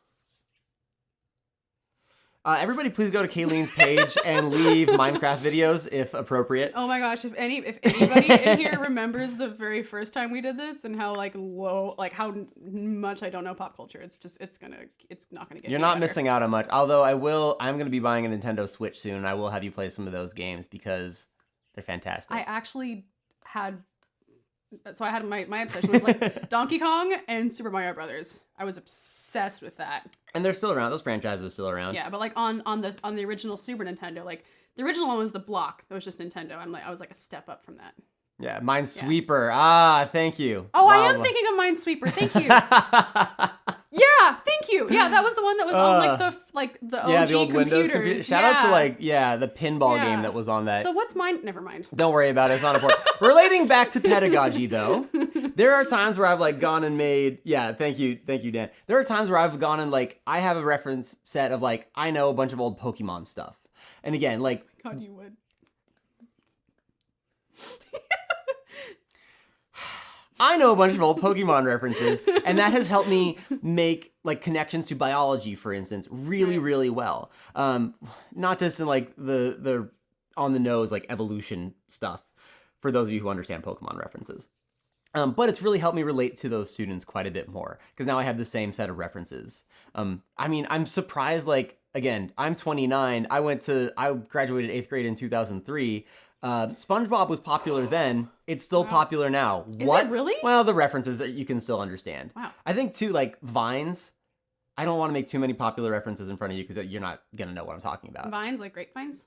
Everybody, please go to Caileen's page and leave Minecraft videos if appropriate. Oh my gosh, if anybody in here remembers the very first time we did this and how how much I don't know pop culture, it's not gonna get. You're not missing out on much. Although I'm gonna be buying a Nintendo Switch soon. And I will have you play some of those games because they're fantastic. I actually had. So I had my obsession was like Donkey Kong and Super Mario Brothers. I was obsessed with that. And they're still around. Those franchises are still around. Yeah, but like on the original Super Nintendo, like the original one was the block. That was just Nintendo. I was like a step up from that. Yeah, Minesweeper. Yeah. Thank you. Oh, I am thinking of Minesweeper. Thank you. Yeah, thank you. Yeah, that was the one that was on the OG the old computers. Windows computer. Shout out to the pinball game that was on that. So what's mine? Never mind. Don't worry about it. It's not important. Relating back to pedagogy though, there are times where I've gone and made. Yeah, thank you, Dan. There are times where I've gone and I have a reference set of I know a bunch of old Pokemon stuff, and again God, you would. I know a bunch of old Pokemon references, and that has helped me make connections to biology, for instance, really, really well. Not just in the on the nose evolution stuff, for those of you who understand Pokemon references. But it's really helped me relate to those students quite a bit more because now I have the same set of references. I'm surprised. Again, I'm 29. I graduated 8th grade in 2003. SpongeBob was popular then. It's still popular now. Is it really? Well, the references you can still understand. Wow. I think too, Vines. I don't want to make too many popular references in front of you because you're not gonna know what I'm talking about. Vines, like grapevines?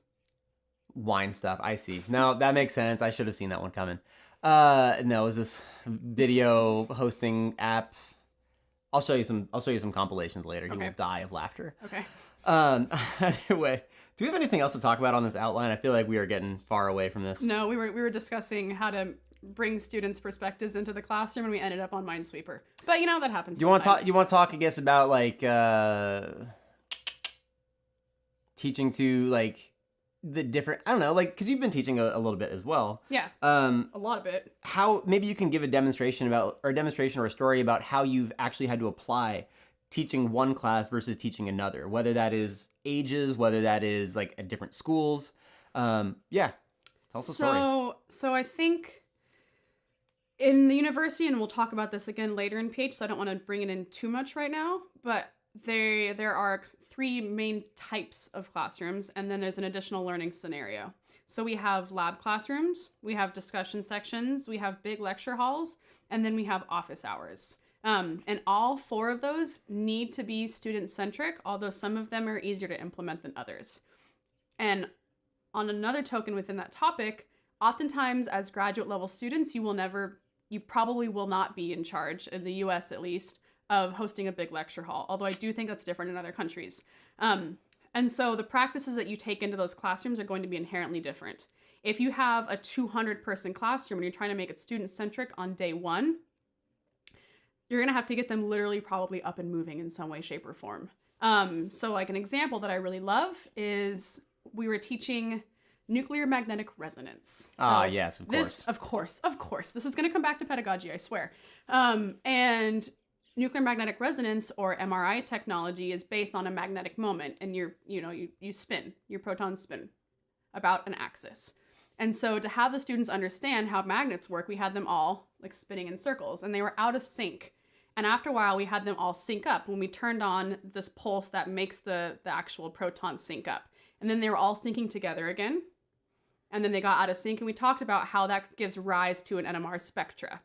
Wine stuff. I see. No, that makes sense. I should have seen that one coming. No, is this video hosting app? I'll show you some compilations later. Okay. You will die of laughter. Okay. Anyway, do we have anything else to talk about on this outline? I feel like we are getting far away from this. No, we were discussing how to bring students' perspectives into the classroom, and we ended up on Minesweeper. But that happens. You want to talk? I guess about teaching to the different. I don't know, because you've been teaching a little bit as well. Yeah. A lot of it. How maybe you can give a demonstration or a story about how you've actually had to apply teaching one class versus teaching another, whether that is ages, whether that is at different schools. Tell us a story. So I think in the university, and we'll talk about this again later in PH, so I don't want to bring it in too much right now, but there are 3 main types of classrooms, and then there's an additional learning scenario. So we have lab classrooms, we have discussion sections, we have big lecture halls, and then we have office hours. And all 4 of those need to be student-centric, although some of them are easier to implement than others. And on another token within that topic, oftentimes as graduate level students, you probably will not be in charge, in the US at least, of hosting a big lecture hall, although I do think that's different in other countries. And so the practices that you take into those classrooms are going to be inherently different. If you have a 200-person classroom and you're trying to make it student-centric on day 1, you're going to have to get them literally probably up and moving in some way, shape, or form. So an example that I really love is we were teaching nuclear magnetic resonance. Yes, of course. Of course. This is going to come back to pedagogy, I swear. And nuclear magnetic resonance, or MRI technology, is based on a magnetic moment, and you spin, your protons spin about an axis. And so to have the students understand how magnets work, we had them all spinning in circles, and they were out of sync. And after a while, we had them all sync up when we turned on this pulse that makes the actual protons sync up. And then they were all syncing together again. And then they got out of sync, and we talked about how that gives rise to an NMR spectra.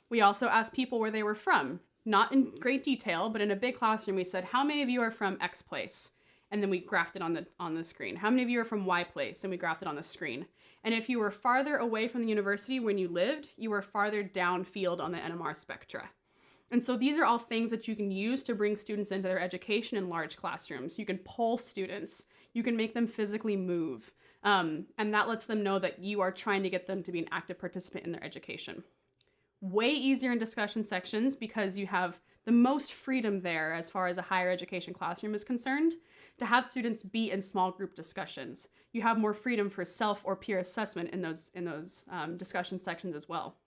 We also asked people where they were from, not in great detail, but in a big classroom, we said, how many of you are from X place? And then we graphed it on the screen. How many of you are from Y place? And we graphed it on the screen. And if you were farther away from the university when you lived, you were farther downfield on the NMR spectra. And so these are all things that you can use to bring students into their education in large classrooms. You can poll students. You can make them physically move. And that lets them know that you are trying to get them to be an active participant in their education. Way easier in discussion sections because you have the most freedom there as far as a higher education classroom is concerned to have students be in small group discussions. You have more freedom for self or peer assessment in those discussion sections as well.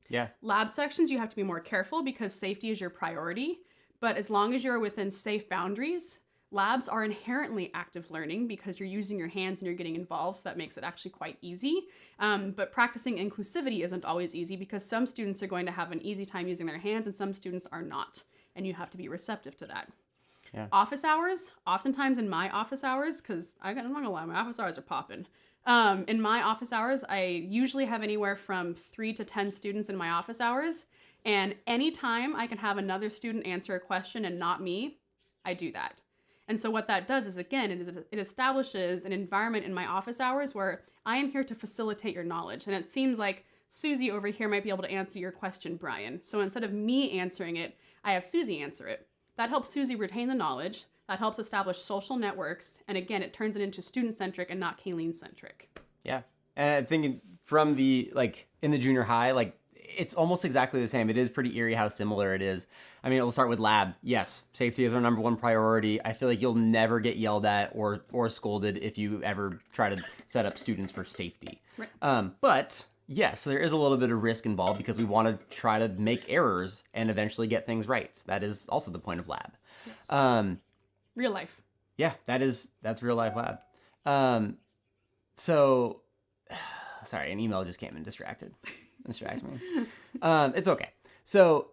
Yeah. Lab sections, you have to be more careful because safety is your priority. But as long as you're within safe boundaries, Labs are inherently active learning because you're using your hands and you're getting involved, so that makes it actually quite easy. But practicing inclusivity isn't always easy because some students are going to have an easy time using their hands and some students are not, and you have to be receptive to that. Yeah. Office hours, oftentimes in my office hours, because I'm not gonna lie, my office hours are popping. In my office hours, I usually have anywhere from 3 to 10 students in my office hours, and anytime I can have another student answer a question and not me, I do that. And so what that does is, again, it establishes an environment in my office hours where I am here to facilitate your knowledge. And it seems like Susie over here might be able to answer your question, Brian. So instead of me answering it, I have Susie answer it. That helps Susie retain the knowledge. That helps establish social networks. And again, it turns it into student-centric and not Caileen-centric. Yeah. And I think from the, like, in the junior high, like, it's almost exactly the same. It is pretty eerie how similar it is. I mean, we'll start with lab. Yes, safety is our number one priority. I feel like you'll never get yelled at or scolded if you ever try to set up students for safety. Right. But yes, there is a little bit of risk involved because we want to try to make errors and eventually get things right. That is also the point of lab. Yes. Real life. Yeah, that's real life lab. So, sorry, an email just came in, distracted me. It's okay. So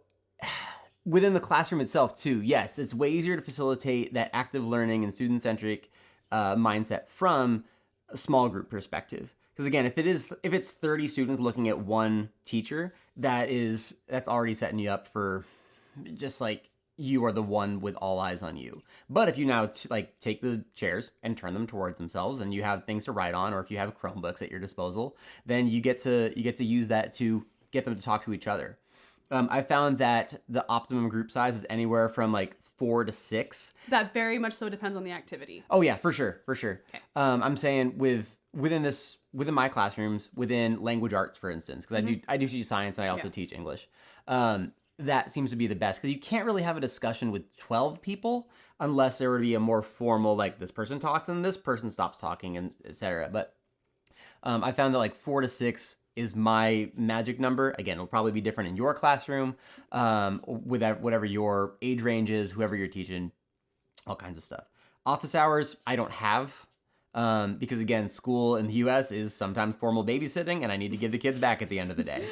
within the classroom itself too, yes, it's way easier to facilitate that active learning and student-centric mindset from a small group perspective. Because again, if it's 30 students looking at one teacher, that's already setting you up for just like you are the one with all eyes on you. But if you now take the chairs and turn them towards themselves, and you have things to write on, or if you have Chromebooks at your disposal, then you get to use that to get them to talk to each other. I found that the optimum group size is anywhere from like 4 to 6. That very much so depends on the activity. Oh yeah, for sure. Okay. I'm saying within my classrooms, within language arts, for instance, because I do teach science and I also teach English. That seems to be the best because you can't really have a discussion with 12 people unless there would be a more formal, like this person talks and this person stops talking and etc. But I found that like 4 to 6 is my magic number. Again, it'll probably be different in your classroom, with whatever your age range is, whoever you're teaching, all kinds of stuff. Office hours, I don't have. Because again, school in the US is sometimes formal babysitting and I need to give the kids back at the end of the day.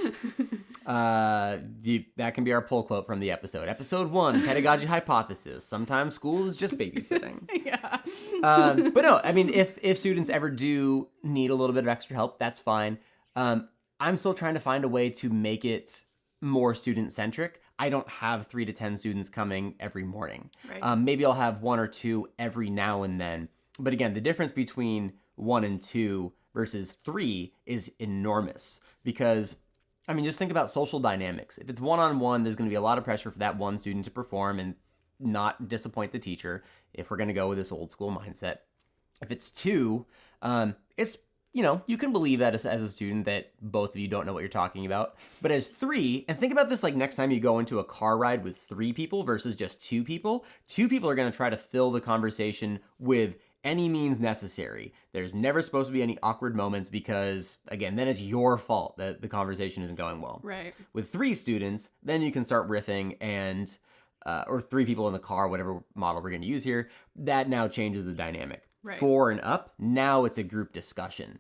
That can be our pull quote from the episode. Episode 1, Pedagogy Hypothesis. Sometimes school is just babysitting. Yeah. But no, I mean, if students ever do need a little bit of extra help, that's fine. I'm still trying to find a way to make it more student-centric. I don't have 3 to 10 students coming every morning. Right. Maybe I'll have 1 or 2 every now and then. But again, the difference between 1 and 2 versus 3 is enormous because, I mean, just think about social dynamics. If it's one-on-one, there's going to be a lot of pressure for that one student to perform and not disappoint the teacher if we're going to go with this old school mindset. If it's 2, it's, you can believe that as a student that both of you don't know what you're talking about. But as 3, and think about this like next time you go into a car ride with 3 people versus just 2 people. 2 people are going to try to fill the conversation with any means necessary. There's never supposed to be any awkward moments because, again, then it's your fault that the conversation isn't going well. Right. With 3 students, then you can start riffing and, or 3 people in the car, whatever model we're going to use here, that now changes the dynamic. Right. 4 and up, now it's a group discussion.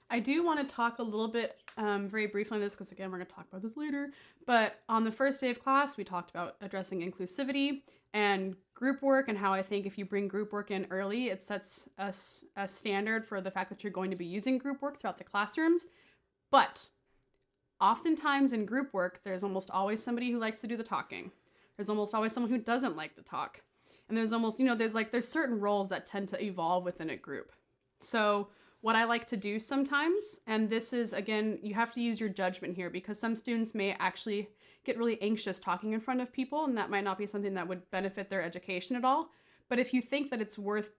I do want to talk a little bit very briefly on this because, again, we're going to talk about this later. But on the first day of class, we talked about addressing inclusivity and group work and how I think if you bring group work in early, it sets a standard for the fact that you're going to be using group work throughout the classrooms. But oftentimes in group work, there's almost always somebody who likes to do the talking. There's almost always someone who doesn't like to talk. And there's almost, there's certain roles that tend to evolve within a group. So what I like to do sometimes, and this is, again, you have to use your judgment here because some students may actually get really anxious talking in front of people, and that might not be something that would benefit their education at all. But if you think that it's worth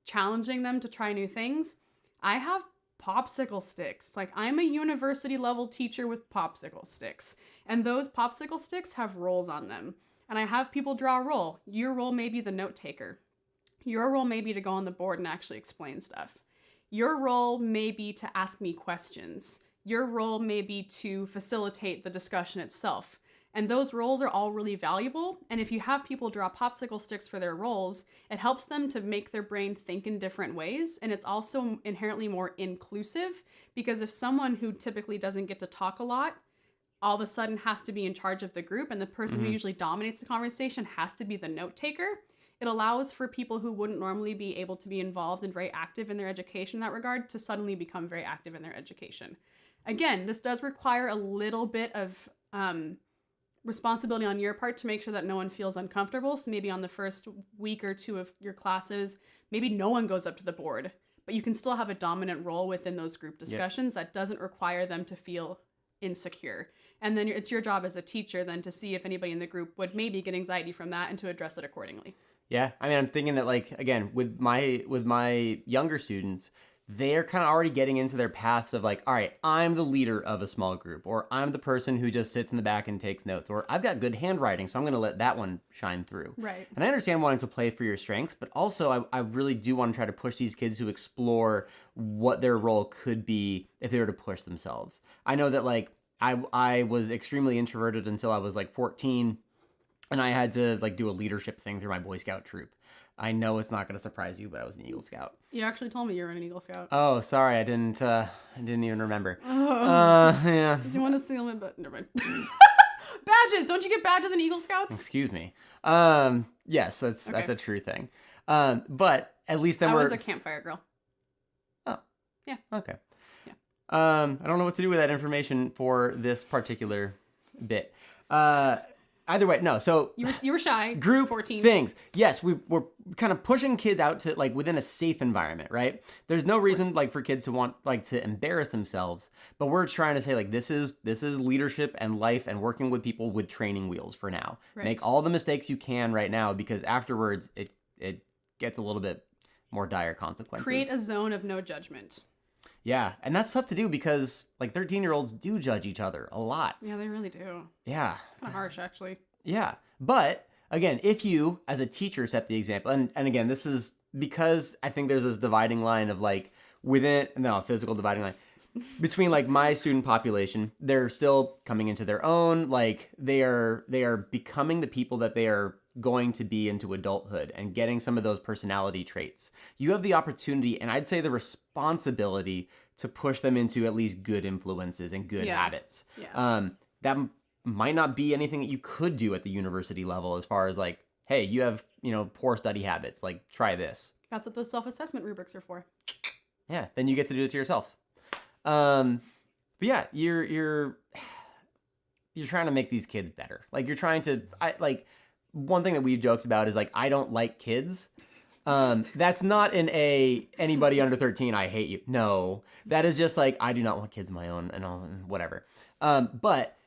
challenging them to try new things, I have popsicle sticks. Like, I'm a university level teacher with popsicle sticks, and those popsicle sticks have roles on them. And I have people draw a role. Your role may be the note taker. Your role may be to go on the board and actually explain stuff. Your role may be to ask me questions. Your role may be to facilitate the discussion itself. And those roles are all really valuable. And if you have people draw popsicle sticks for their roles, it helps them to make their brain think in different ways. And it's also inherently more inclusive, because if someone who typically doesn't get to talk a lot all of a sudden has to be in charge of the group, and the person who usually dominates the conversation has to be the note taker, it allows for people who wouldn't normally be able to be involved and very active in their education in that regard to suddenly become very active in their education. Again, this does require a little bit of responsibility on your part to make sure that no one feels uncomfortable. So maybe on the first week or two of your classes, maybe no one goes up to the board, but you can still have a dominant role within those group discussions that doesn't require them to feel insecure. And then it's your job as a teacher then to see if anybody in the group would maybe get anxiety from that and to address it accordingly. Yeah, I mean, I'm thinking that, like, again, with my younger students, they're kind of already getting into their paths of like, all right, I'm the leader of a small group, or I'm the person who just sits in the back and takes notes, or I've got good handwriting, so I'm going to let that one shine through. Right. And I understand wanting to play for your strengths, but also I really do want to try to push these kids to explore what their role could be if they were to push themselves. I know that, like, I was extremely introverted until I was like 14, and I had to like do a leadership thing through my Boy Scout troop. I know it's not going to surprise you, but I was an Eagle Scout. You actually told me you were an Eagle Scout. Oh, sorry, I didn't even remember. Yeah. Do you want to seal my butt? Never mind. Badges! Don't you get badges in Eagle Scouts? Excuse me. Yes, that's a true thing. But at least then I was a campfire girl. Oh. Yeah. Okay. Yeah. I don't know what to do with that information for this particular bit. Either way, no. So you were shy. Group 14 things. Yes, we're kind of pushing kids out to like within a safe environment, right? There's no reason like for kids to want like to embarrass themselves, but we're trying to say like this is leadership and life and working with people with training wheels for now. Right. Make all the mistakes you can right now, because afterwards it gets a little bit more dire consequences. Create a zone of no judgment. Yeah, and that's tough to do because like 13-year-olds do judge each other a lot. Yeah, they really do. Yeah. It's kind of harsh, actually. Yeah. But again, if you as a teacher set the example, and again, this is because I think there's this dividing line of like physical dividing line between like my student population. They're still coming into their own, like they are becoming the people that they are going to be into adulthood and getting some of those personality traits. You have the opportunity, and I'd say the responsibility, to push them into at least good influences and good habits. Yeah. That might not be anything that you could do at the university level as far as like, hey, you have, poor study habits, like try this. That's what those self-assessment rubrics are for. Yeah, then you get to do it to yourself. But yeah, you're trying to make these kids better. Like you're trying to, one thing that we've joked about is like, I don't like kids. That's not in anybody under 13, I hate you. No, that is just like, I do not want kids of my own and all, and whatever. But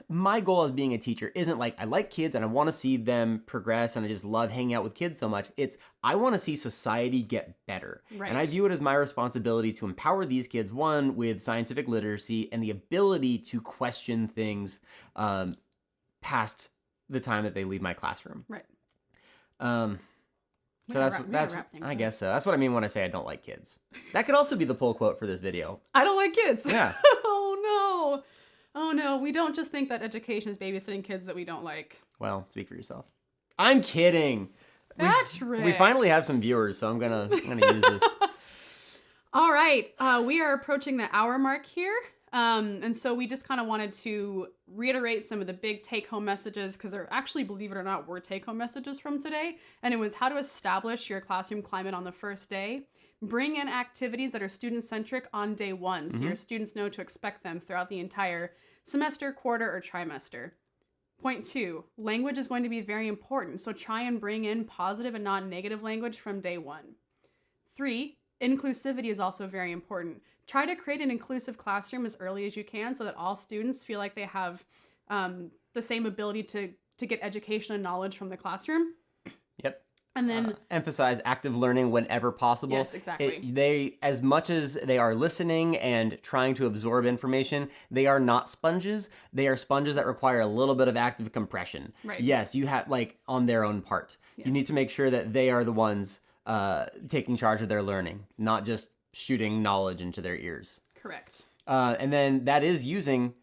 my goal as being a teacher isn't like, I like kids and I want to see them progress and I just love hanging out with kids so much. It's, I want to see society get better. Right. And I view it as my responsibility to empower these kids, one, with scientific literacy and the ability to question things past the time that they leave my classroom. Right. So that's I guess so. That's what I mean when I say I don't like kids. That could also be the pull quote for this video. I don't like kids. Yeah. Oh no. We don't just think that education is babysitting kids that we don't like. Well, speak for yourself. I'm kidding. Patrick. We finally have some viewers, so I'm gonna use this. All right. We are approaching the hour mark here. And so we just kind of wanted to reiterate some of the big take-home messages, because there actually, believe it or not, were take-home messages from today. And it was how to establish your classroom climate on the first day. Bring in activities that are student-centric on day one, so your students know to expect them throughout the entire semester, quarter, or trimester. Point 2, language is going to be very important, so try and bring in positive and not negative language from day 1. 3, inclusivity is also very important. Try to create an inclusive classroom as early as you can so that all students feel like they have the same ability to get education and knowledge from the classroom. Yep. And then emphasize active learning whenever possible. Yes, exactly. They, as much as they are listening and trying to absorb information, they are not sponges. They are sponges that require a little bit of active compression. Right. Yes, you have, like, on their own part. Yes. You need to make sure that they are the ones taking charge of their learning, not just shooting knowledge into their ears. Correct. And then that is using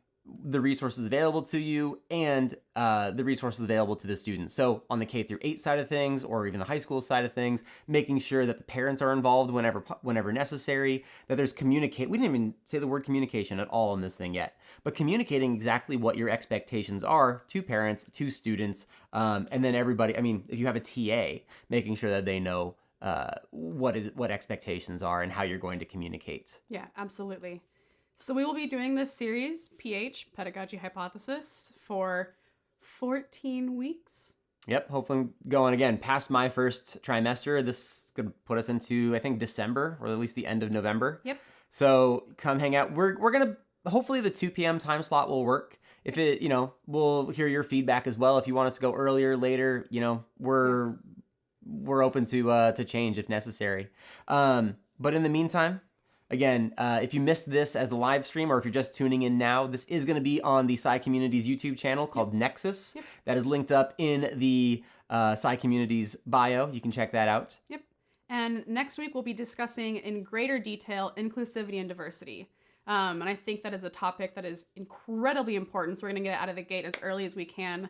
the resources available to you and the resources available to the students. So on the K-8 side of things, or even the high school side of things, making sure that the parents are involved whenever necessary, that there's communicate. We didn't even say the word communication at all in this thing yet, but communicating exactly what your expectations are to parents, to students, and then everybody. I mean, if you have a TA, making sure that they know what expectations are and how you're going to communicate. Yeah, absolutely. So we will be doing this series, Pedagogy Hypothesis, for 14 weeks. Yep, hopefully going again past my first trimester. This is going to put us into, I think, December, or at least the end of November. Yep. So come hang out. We're going to, hopefully the 2 p.m. time slot will work. If it, we'll hear your feedback as well. If you want us to go earlier, later, we're open to change if necessary. But in the meantime, again, if you missed this as the live stream, or if you're just tuning in now, this is going to be on the SciCommunity's YouTube channel called NEXUS. Yep. That is linked up in the SciCommunity's bio. You can check that out. Yep. And next week, we'll be discussing in greater detail inclusivity and diversity. And I think that is a topic that is incredibly important. So we're going to get it out of the gate as early as we can.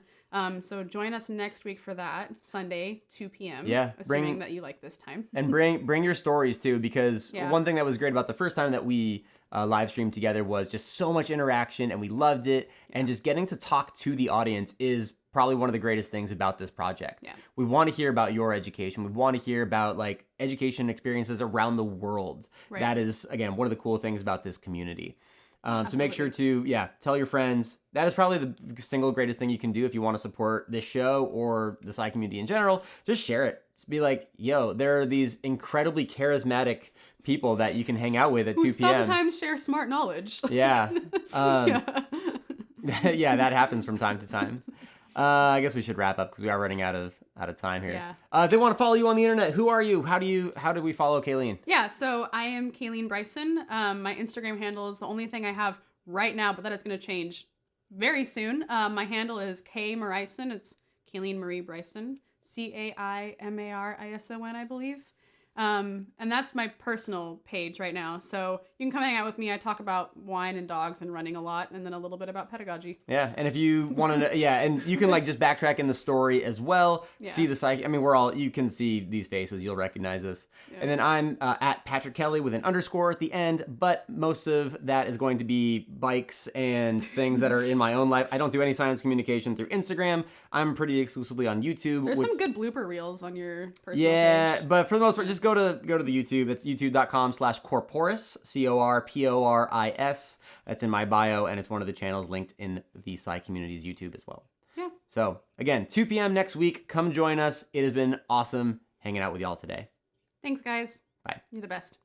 So join us next week for that, Sunday, 2 p.m. Yeah. Assuming that you like this time. And bring your stories too, because Yeah. one thing that was great about the first time that we live streamed together was just so much interaction, and we loved it. And just getting to talk to the audience is probably one of the greatest things about this project. Yeah. We want to hear about your education. We want to hear about education experiences around the world. Right. That is, again, one of the cool things about this community. So make sure Absolutely. to, tell your friends. That is probably the single greatest thing you can do if you want to support this show or the SciCommunity in general. Just share it. Just be like, yo, there are these incredibly charismatic people that you can hang out with at 2 p.m. Sometimes share smart knowledge. Yeah. Yeah. Yeah, that happens from time to time. I guess we should wrap up because we are running out of time here. Yeah. If they want to follow you on the internet, who are you? How do we follow Caileen? Yeah, so I am Caileen Bryson. My Instagram handle is the only thing I have right now, but that is going to change very soon. My handle is K Marison. It's Caileen Marie Bryson. CAIMARISON, I believe. And that's my personal page right now. So you can come hang out with me. I talk about wine and dogs and running a lot, and then a little bit about pedagogy. Yeah, and if you want to, and you can just backtrack in the story as well. Yeah. See the you can see these faces. You'll recognize this. Yeah. And then I'm at Patrick Kelly with an underscore at the end, but most of that is going to be bikes and things that are in my own life. I don't do any science communication through Instagram. I'm pretty exclusively on YouTube. There's some good blooper reels on your personal Yeah, page. but for the most part, just go to the YouTube. It's youtube.com/corporis, CORPORIS. That's in my bio, and it's one of the channels linked in the SciCommunity's YouTube as well. Yeah. So again, 2 p.m. next week. Come join us. It has been awesome hanging out with y'all today. Thanks, guys. Bye. You're the best.